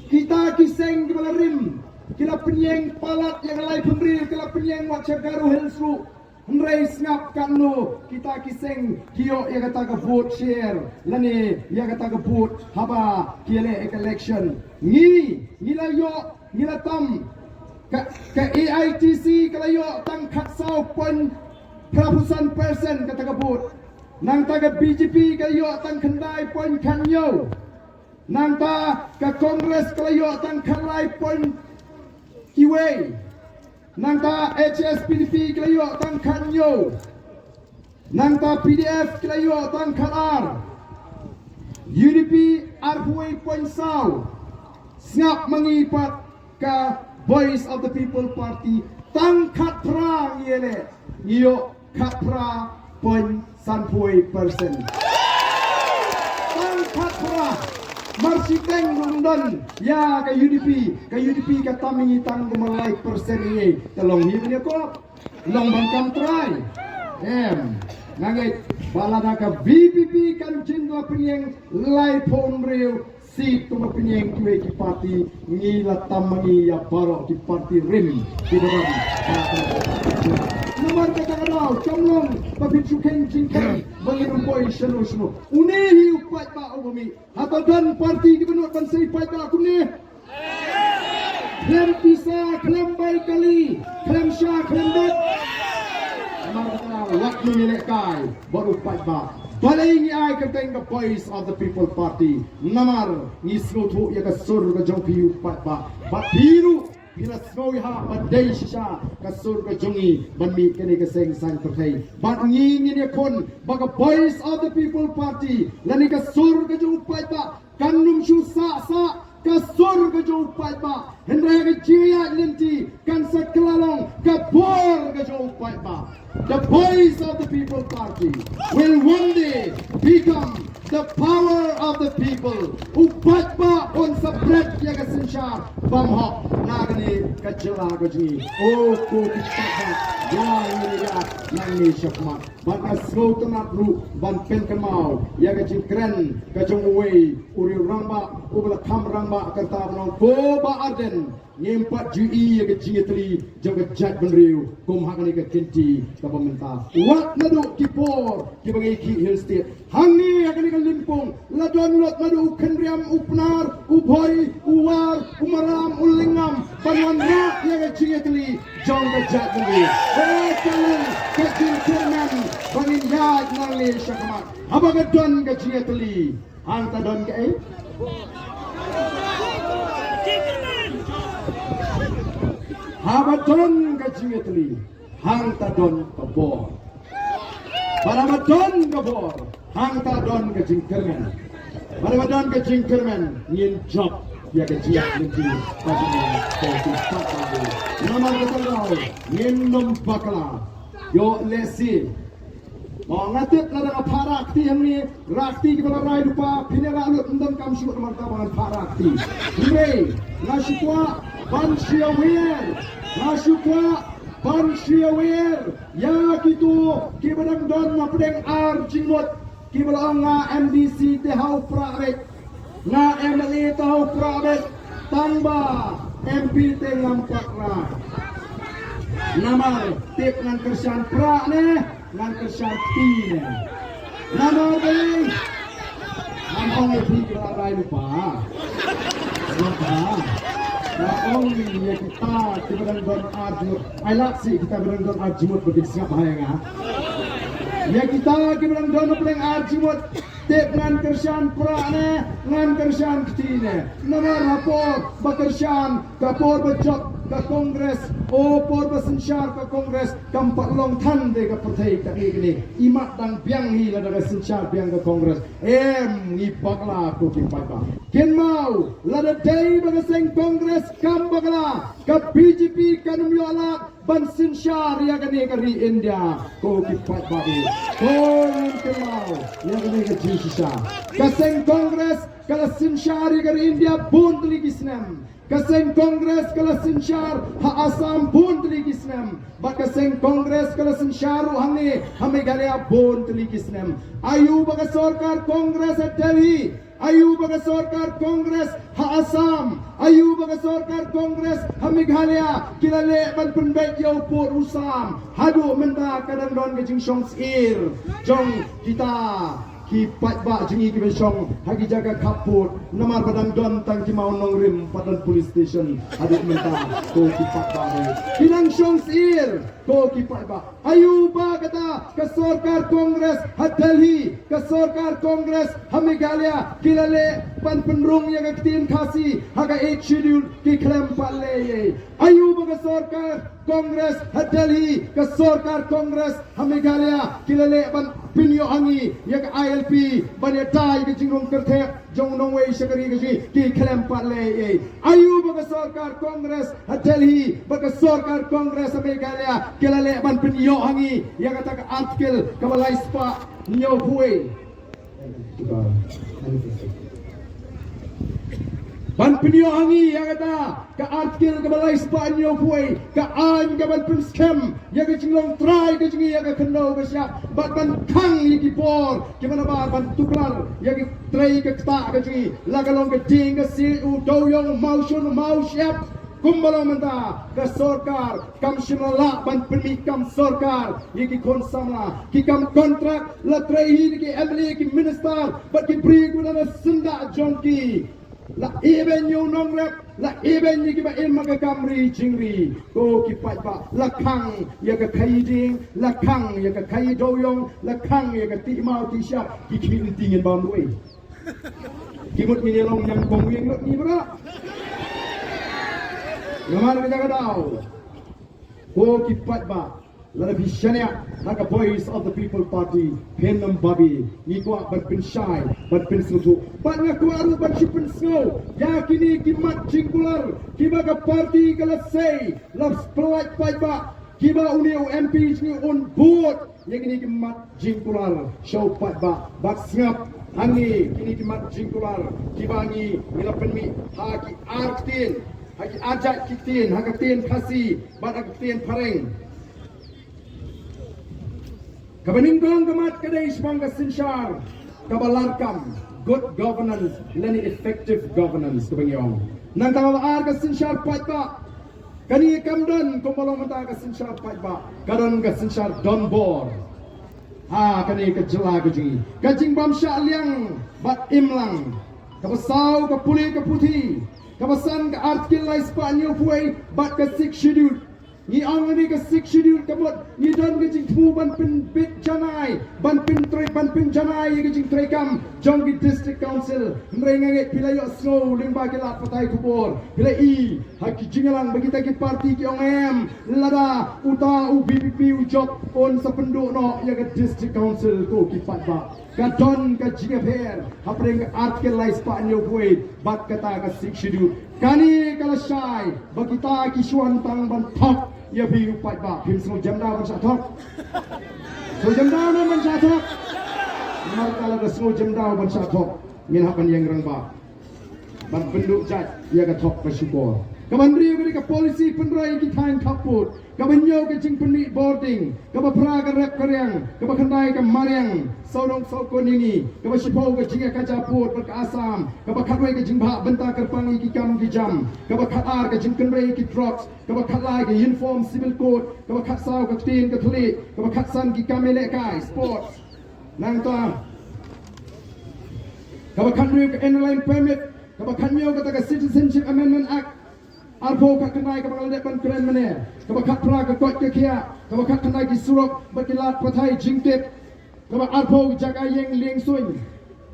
kita kiseng ke belarim. Kila penyeng palat yang lain pemberi, kila penyeng wajah garu helsru, henrai ngap kanu kita kiseng kio yang kata ke vote share, lani yang kata ke vote haba kile election, ngila yo ngila tam ke AITC kalau yo tang katsau pon perapusan persen kata ke vote, nang taga BJP kalau yo tang kendai pon kanyo, nang ta ke Kongres kalau yo tang kendai pon Kiway nangta HSPDP kelayo tang kanyo nangta PDF kelayo tang kalar UDP arhuay poinsaw ngap mengipat ka Voice of the People Party tang katra ngiyele iyo katra poin sanpuay persen tang katra Marsiteng London ya ke UDP kata mengitang gemalai persen ini telong hidup ko long bangkam try nangit balada ke VPP kan jindwa penyeng lai pon real si tu penyeng kue di parti ngila tamangi ya barok di parti rim di dalam nomor kata kadau comlong pabicu kencing bagi rumpoi selu unehi upat ba ubami atau dan parti gubernur bansai upat ba kune klem pisah klem baik kali klem syah klem bat nomor kata waktu milik kai baru upat ba balai ni ai kenteng the Voice of the People Party namar ngisro tu ya kasur ke jong piu upat ba biru bila snowy ha badai shisha kasur ke jongi banmi kene ke seng sang terkai bat ngin ni kon baga Voice of the People Party lani kasur ke jong upat ba kanum shu sa kasur ke jong upat ba hendra ke jia linti kan saklalong kapor ke jong upat ba the Voice of the People Party will one day become the power of the people. Upat ba on sa bread ya kasinsya bamhok nagani kacela gaji. Oh ko kisah ya ini ya nani syakma. Ban asgo tenat ru ban pen kemau ya gaji keren kacung away uri ramba ubla kam ramba kata menong ko ba arden nyempat GE ya gaji teli jaga jat benriu kum hakani ke kenti ke pemerintah. Wat nadu kipor kibagi ki hill state. Hangi hakani ke limpung ladon lot madu kendriam upnar ubhoi uwar umaram ulingam panwan rak ya gaji teli jaga jat benriu. Oh kalian kecil kurman bangin yad nali syakamat. Abaga don gaji teli. Anta don ke Habadon ka jingetli, hang tadon kabor. Baramadon kabor, hang tadon ka jingkermen. Baramadon ka jingkermen, yin job ya ka jiak nanti pasangan kopi patah. Nama keterlalu, yin nombakla, yo lesi. Mau ngatit ladang parakti yang ni rakti kita rai lupa pinera lut endam kam syuk martaban parakti. Hei, nasyukwa ban siawer, nasyukwa ban siawer. Ya kitu kibadang don na pedeng ar jingmot kibalang nga MDC te hau praet. Nga MLA te hau praet tamba MP te ngampak rai. Nama tip ngan kersan pra ne ngan kersan ti ne. Nama ding nampang iti kelarai lupa. Lupa. Naong ya kita berang don ajmut. Ai laksi kita berang don ajmut bedik siapa yang ah. Ya kita berang don peleng ajmut. Tip ngan kersan pra ne ngan kersan ti ne. Nama rapor bakersan kapor bejok ke Kongres, por bersensyar ke Kongres, kampak long tan de ke partai tak ini, imat dan biang hi la daga sensyar biang ke Kongres, ngipaklah aku kimpaka. Ken mau, la da day bagaseng Kongres kambaklah, ke BJP kanum yola ban sensyar ya kene kari India, ko kipak babi, ko ken mau, ya kene ke jisisa. Kaseng Kongres kalau sensyar ya kari India pun tuli kisnam. Kaseng Kongres kalau sensyar ha Assam pun teligisnem. Bakaseng Kongres kalau sensyar hangi Meghalaya pun teligisnem. Ayu baga sarkar Kongres at Delhi. Ayu baga sarkar Kongres ha Assam. Ayu baga sarkar Kongres ha Meghalaya. Kilale ban penbaik yau put usam. Hadu menda kadang don ke jing syong sir. Jong kita kipat bak jengi ki besong hagi jaga kaput namar padang don tang ki mau nong rim padan police station adik menta ko kipat bak kinang syong sir ko kipat bak ayu ba kata ke sarkar Kongres ha Delhi ke sarkar Kongres ha Meghalaya kilale pan penrung yang ketin khasi haga 8 schedule ki klem palle ayu ba ke sarkar Kongres ha Delhi ke sarkar Kongres ha Meghalaya kilale pan pinyo hangi yang ILP banyak dai ke jingrong kertek jong nong wei syakari ke ki klem patle ayu baga sarkar Kongres Delhi baga sarkar Kongres Meghalaya kelale ban pinyo hangi yang kata ke artikel kabalai spa nyo huai ban pinyo hangi yang kata ke artikel kabalai spa nyo huai ke an ke ban pin scam yang ke jinglong try ke jingi yang ke kendo ke siap ban kang yang por ke mana ban tuklar yang ke try ke tak ke jingi lagalong ke ding ke si u doyong mau shun mau siap kumbalong menta ke sarkar kam shimala ban pemikam sarkar yang ke konsamla ki kam kontrak la try ki MLA ki minister bat ki bri guna senda jongki la even you nong rep la even ni kiba in maga kamri jingri ko kipat ba la kang ya ka kai ding la kang ya ka kai doyong la kang ya ka ti mau ti sha ki ki tingin ba mu kimut ni long yang kong yang lot ni bra ngamar kita ka daw ko kipat ba la bishania like a voice of the people party penam babi ni ko ban pin shy ban pin sutu ban ngaku aru ban sipin snow yakini kimat jingkular kibaga party kala say loves polite fight ba kiba unio MPs ni on board yakini kimat jingkular show fight ba bak ngap ani kini kimat jingkular kibangi milapen mi haki artin haki ajak kitin hakatin kasi ban hakatin pareng kabaningkong kamat kadai semangga sensyar kabalarkam good governance lani effective governance kabangyong nang tawaar ka sensyar patba kani kamdan kumbalong mata ka sensyar patba karon ka sensyar donbor kani ka jela kajing kajing bamsya liang bat imlang kabasau ka puli ka puti kabasan ka artikel lai spanyo puai bat ka 6 schedule Ni ang ni ka 6 schedule kamot ni don ka jing thu ban pin bit janai ban pin janai ka jing trai kam jong district council mrei ngai pilai snow limba ke lat patai kubor pilai i haki jingalang bagi ta ki parti ki ong em lada uta UBPP ujok on sa penduk no ya ka district council ko ki pat ba ka don ka jingaper hapreng art ke lai spa nyo kuai bat kata ka 6 schedule kani kala shai bagi ta ki suan tang ban thok ya bi upat ba phim sno jamda ban sa thok so jamda na ban sa thok mar kala da sno jamda ban sa thok min hapan yang rang ba ban penduk jat ya ka thok ka syukur kaban rio ka polisi penrai ki thain khaput kaban yo ka jing penni boarding kaba pra ka rep karyang kaba khandai ka maryang saudong saukon ini kaba sipo ka jing ka japut ka asam kaba khatwai ka jing bha benta karpangi ki kam ki jam kaba khatar ka jing kanrei ki drugs kaba khatlai ka uniform civil code kaba khatsau ka tin ka thli kaba khatsan ki kamele kai sports nang ta kaba khanrei ka airline permit kaba khanyo ka citizenship amendment act arpo kat kenai ke bangal depan keren mana ke bakat pra ke kot ke kia ke bakat kenai ki surok berkilat patai jingtip ke bak arpo jaga yang liang sun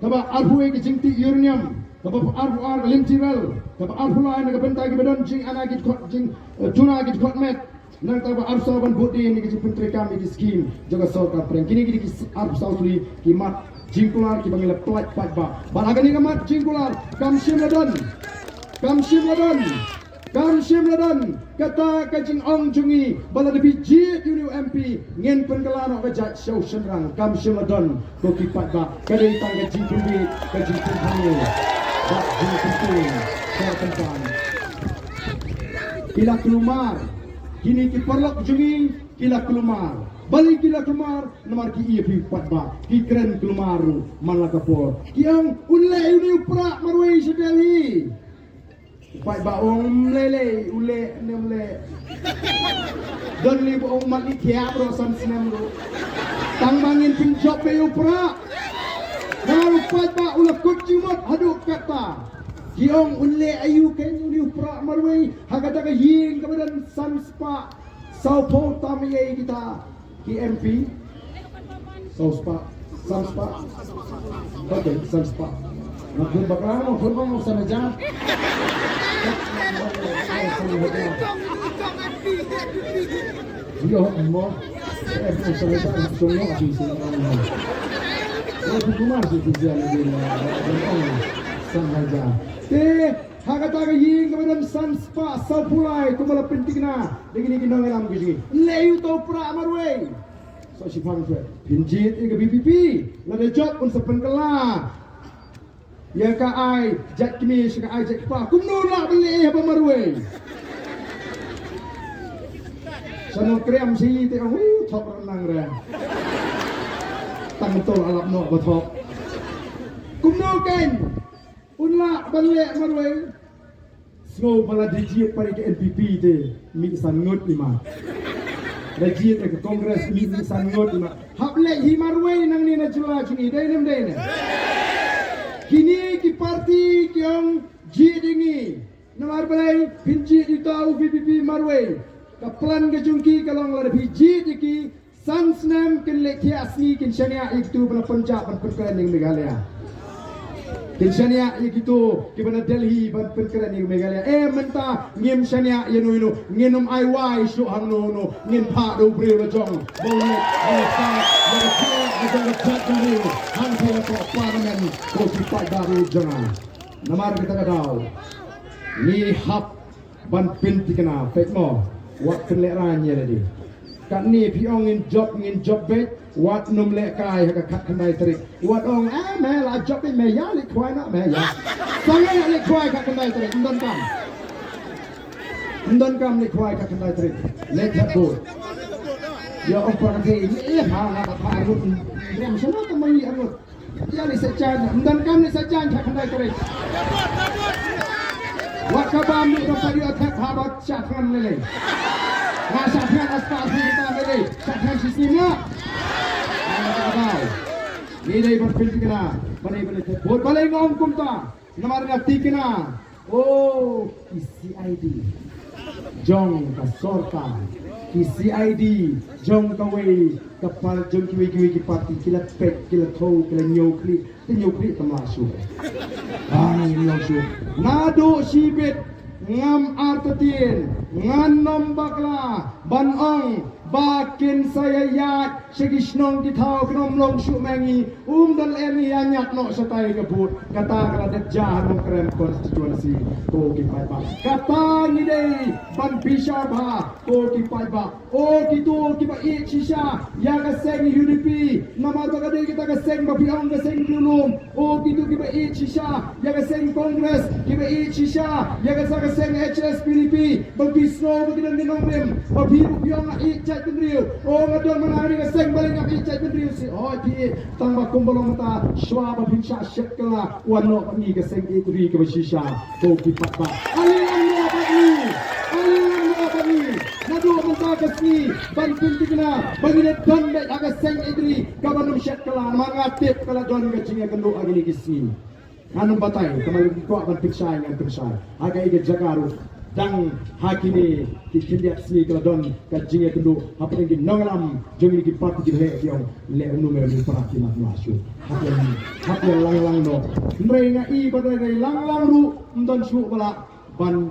ke bak arpo ke jingtip uranium ke bak arpo ar limtirel ke bak arpo lain ke bentai ke badan jing anak ki kot jing tuna ki kot met nang ta bak arso ban budi ni ke jing penteri kami ki skim jaga sorkar preng kini ki arpo sautri ki mat jingkular ki bangil plat pat ba balagan ni mat jingkular kam shimladon Kam Shimladan kata kajing ong jungi bala depi jit UNU MP ngin penggelano kajat show senrang Kam Shimladan ko kipat ba kadai tang kajing pembi kajing pembi bak jing penting saya tempan kila kelumar kini ki perlok jungi kila kelumar balik kila kelumar nomor ki EP pat ba ki keren kelumaru malakapor ki ang unle UNU pra marwai sedali Pai ba om lele ule nemle don li om mali kia bro sam sinem ro tang mangin pin job pe upra nang pai ba ula kujimot haduk kata giong ule ayu ken uli upra marwei hagata ka ying kabadan sam spa sao po tamiye kita ki MP sao spa sam spa okay sam spa Makin bakal mau sana jangan. Yo, mo. Pun sana jangan semua habis ini. Aku kumar sih kerja lagi. Sana jangan. Hakata ka ying kemudian san spa sa pulai kumala penting na. Dingin ginong elam gigi. Leyu to pra marwe. So si pang tu. Pinjit ke BPP. Lada job pun sepen kela. Ya ka ai jat kimi ka ai jat pa kumnola beli apa marwe sano krem si te thok nang ra tang tol alap no ba thok kumno ken unla beli marwe snow bala dijit pari ke NPP te mi san ngot ima dijit ke kongres mi san ngot ima haple hi marwe nang ni na jula chini dai nem dai ne kini ki parti kiong jidingi namar balai pinji di tau VPP marwe ka plan ke jungki kalong la pinji diki sansnam ken lekhi asli kin shania itu bana Punjab ban perkara ning Meghalaya kin shania itu ki bana Delhi ban perkara ning Meghalaya menta ngim shania yenu yenu nginum ai shu hang no ngin pa do breu la jong boleh sa Jangan cakap hampir ke parlemen kopi baru jangan. Namar kita kadau. Ni hap ban pinti kena pekmo. Wat kenlerannya tadi. Kat ni piong ngin job bet. Wat num lek kai hak kat kendai terik. Wat ong meh la job ni meh ya lek kuai nak meh ya. Sangai lek kuai kat kendai terik. Ndon kam lek kuai kat kendai terik. Lek jatuh. Ya orang ke ini hal apa arut yang semua teman li arut ya ni sejan dan kami sejan tak kendai terus wak kabam ni dapat dia tak habat syakran lele syakran aspas kita lele syakran sistemnya ni dai berpilih kena balai buat balai ngom kumta nomor ngati kena oh isi ID jong ka sorta ki CID jong ka wei ka par jong ki parti kila pek kila thau kila nyokli tamla shu ai lo shu nado sibet ngam artatien ngan nom bakla ban ong bakin saya yat segisnong kitau knom long shu mengi dan eni anyak no satai kabut kata kala jahan ng krem konstituensi ko ki paiba kata ni dei ban pisha ba ko ki paiba o kitu ki ba I shisha ya ka seng UDP nama to kade kita ka seng ba piang ka seng dulum o kitu ki ba I shisha ya ka seng Congress ki ba I shisha ya ka seng HSPDP ba bisno ba kidan dinong mem ba biru piang na I Pendriu, oh ngadon menari ke seng balik ngapi cai pendriu si, oh pi tang bakum bolong mata, shwa ba pinsha shek kala, wano kami ke seng itri ke basisha, ko kipat ba, alilang mo bani, nado mata kesni, ban pinti kena, bagi don be aga seng itri, kabanum shek kala, mangatip kala don ke cinga kendo agini kisni, anum batai, kemarin ko akan piksai ngan piksai, aga ige jagaru. Dang hakini ki kindiak sini keladon kajinge kendo apa yang nongalam jongi ki parti ki he yang le numero ni parti mak masuk hati lang no mrenga I pada lang ru ndon su bala ban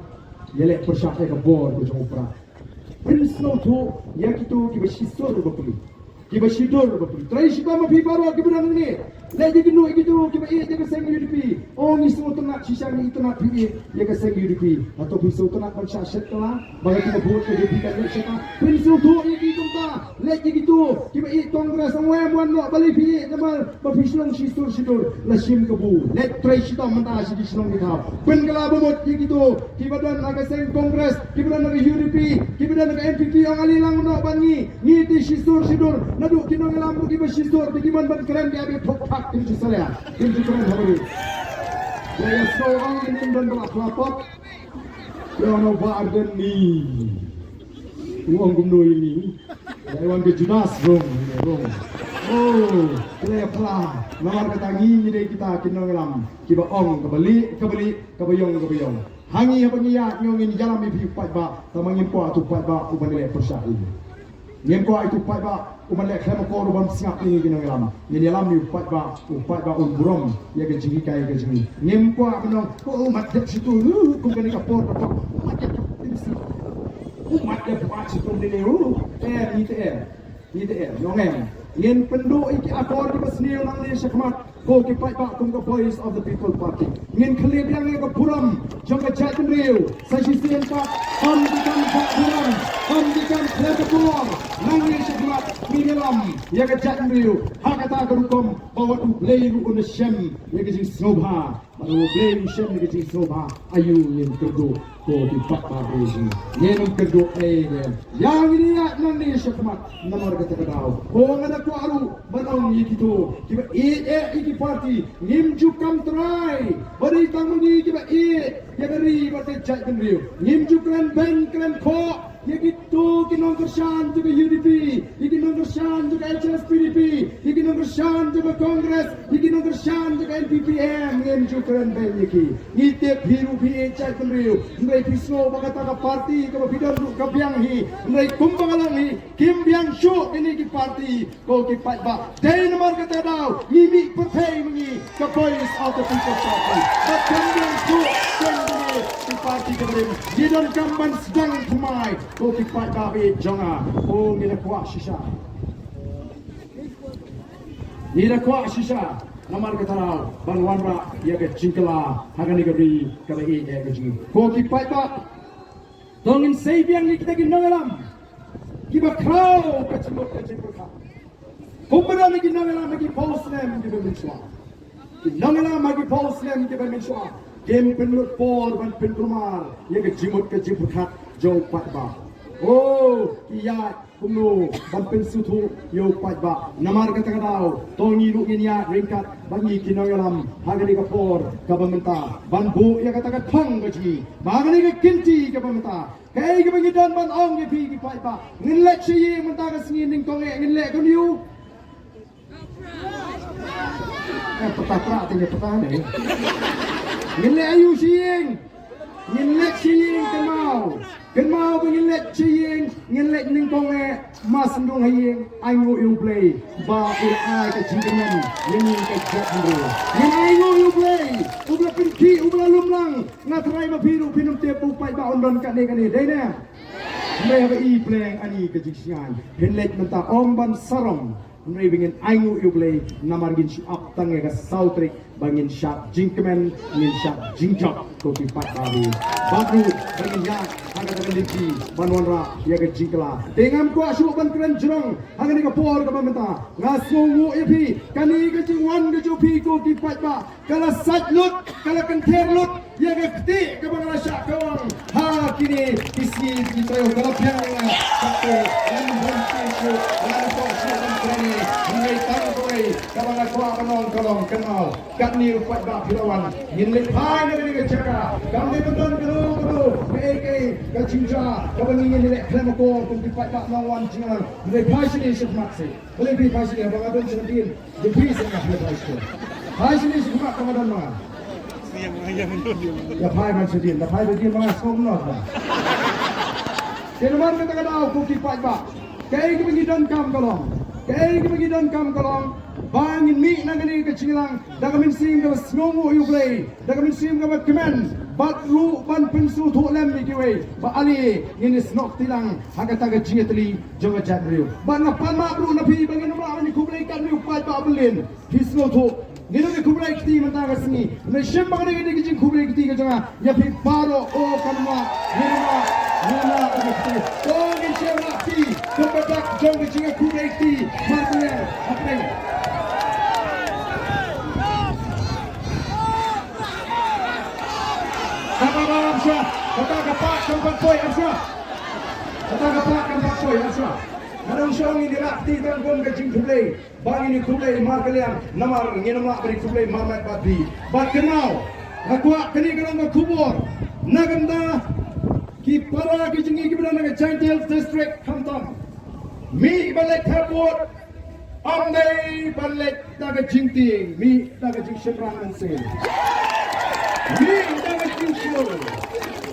yele persyak ke bor ko jong pra prince no tu yang itu ki besisor bapuli ki besidor bapuli trai si ba mapi baro ki benan ni lagi kenu gitu kita ia jaga seng UDP oh ni semua tenak sisa ni tenak pi jaga seng UDP atau bisa tenak bangsa setelah bagi kita buat UDP kan setelah pinsu tu ini kita lagi gitu kita ia Kongres semua muan no balik pi nama bapislong sidur lasim kebu let try kita mentah si sislong kita pen kala bomot gitu kita dan naga seng Kongres kita dan naga UDP kita dan naga NPP yang alilang no bangi ngiti sidur nadu kinong lambu kita sidur dikiman ban keren dia abi Inci saya, inci keren hari. Saya seorang ini dan berkelapot. Yang nopo arden ni, uang gumdo ini, uang kejudas dong. Oh, saya pelah. Nomor kata ini kita kinong lam, kita ong kebayong. Hangi apa niat nyongin jalan ibu pat ba, tamangin po atu pat ba ubanile persah ini. Nyemko itu pat ba umalek klem ko rubam siap ini kinong lam ni lam ni pat ba burom ya ke jingi kai ke jingi nyemko abnong ko umat de situ ku kani ka por pa umat de buat situ ni ni nongem yen pendo iki akor di besniu nang ni sakmat ko ki pat ba kum ka voice of the people party yen kleb yang ka buram jong ka jat riu sa sisian pa om dikan pa buram om dikan kleb buram nang ni sakmat ni lam ya ka jat riu ha kata ka rukom bawa tu play ru on shem ya ka jing snobha baru play shem ya ka jing snobha ayu yen kedo ko di pat ba riu yen kedo yang ini ya nang ni sakmat nomor kata kadau ko ngada ko aru banong yikitu kiba iki party ngimju kam try bari tamuni kiba ya bari bate jat kendriu ngimju kran ben kran ko yikitu kinong kersan juga UDP yikinong kersan juga HSPDP yikinong kersan juga Kongres yikinong kersan juga NPPM ngimju kran ben yiki ngitip hiru pi jat kendriu ngai pisno bagata ka party ka bidon ka biang hi ngai kumbangalang hi kim biang shu ini ki party ko ki pat ba dai nomor kata dau ngimi pertai mengi ka voice of the people party but kambing shu ki party kembali didon kamban sedang kumai ko ki pat ba be jonga o ngila kwa shisha nomor kata dau ban wanra ya ke cingkela hagani gabri ka be ya ke jingi ko ki pat ba dongin sei biang ni kita ginongalam kiba kau kacimot ka Kumpulan lagi nangalam lagi Paulsnem di Beminsua. Nangalam lagi Paulsnem di Beminsua. Game penlut por ban penrumar yang kejimut hat jauh patba. Oh, iya kumno ban pensutu yo patba. Namar kata kadau tongi lu inya ringkat bagi kinangalam hagani ka por ka bamenta. Ban bu ya kata thong gaji. Bagani ka kinti ka bamenta. Kay ka bangidan ban ong gi patba. Nginlek siyi menta ka singin konge nginlek kun yu. Petaprak tinggal petang ni. Nilai ayu siing, nilai siing kemau. mau pengen let ciying ngin let ning kong mas ndong haying ai ngo you play ba ul ai ka jingkemen ngin ka jok ndo ngin ai ngo you play ubla pinki ubla lumlang ngatrai ma piru pinum te pu pai ba ondon ka ne dei ne me ha I play ani ka jingsian hen let menta om ban sarong Nri bingin aingu yublay namar gin si up tange ka sautrik bangin syak jingkemen ngin syak jingjok ko ki pat babi baru bangin yak hanga dengan liki banwan ra ya ka jingkla dengam ko asu ban kren jrong hanga ni ka por ka mamenta ngasungu ipi kani ka jingwan ka jupi ko ki pat ba kala satlut kala kenter lut ya ka kti ka bangala syak kawang ha kini kisi ki tayo kala pyang kate yan bonti ko yan ko Ngai tang koi kabang akwa kanong kalong kenal kat ni upat ba pirawan yin le phai na ni chaka kam ni beton kru ke ka chinja kabang yin le khlem ko kum ti pat ba lawan jingan le phai sini sit maksi le bi phai sini bang adon sendin de bi sini le phai sini phai sini sit mak kamadon ma ya phai ban sendin la phai bi ma som no ba Kenuman kata kata aku ki pat ba kai ki bagi don kam kalong Kaya kita bagi don kam kalong bangin mi nagani ka chingilang dagamin sim ka snongo you play dagamin sim ka kemen bat lu ban pensu thu lem mi kiwe ba ali ini snok tilang hagata ka jingetli jonga jadriu ban na pan ma bru na pi bangin ma ni kublai kan mi upat ba belin hisno thu Nino ke kublai kiti mata ka singi me shem bagani ke jing kublai kiti ka jonga ya pi paro o kanwa nina kiti o ni shema ti kebedak jonga jinga kublai kiti marnya apa Apa Amsha? Kata kapak tempat boy Amsha. Kata kapak tempat boy Amsha. Anong siyang inirakti tangkong kajing kublay. Bang ini kublay markalian namar nginamak beri kublay mamat badri. Bat kenal. Nakuak kini kanong magkubor. Naganda ki para kijingi kibra naga Giant District Kamtam. Mi balik airport. Amday balik naga jingting. Mi naga jing syemrangan sin. Mi naga jing syur.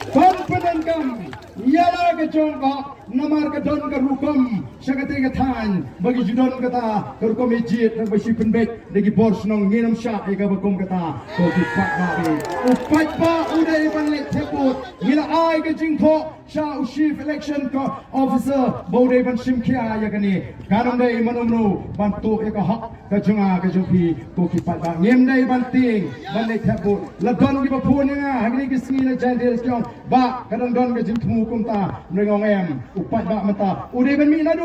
Confident kam. Yala ke jongka namar ke don ke rukam syakati ke tan bagi judon kata ke rukam ijit nang basi penbet lagi bors nang nginam syak ika bakum kata ko kipat babi upat ba udai balik teput gila ai ke jingko sya chief election ko officer bodai ban simkia ya kani kanam dai manumnu bantu ika hak ke jonga ke jopi ko kipat ba ngem dai banting balik teput ladon di bapun nga hagni ke singi na jandil kyong ba kadang don ke jingmu kumta mrengong em upat ba mata udai ban mi nadu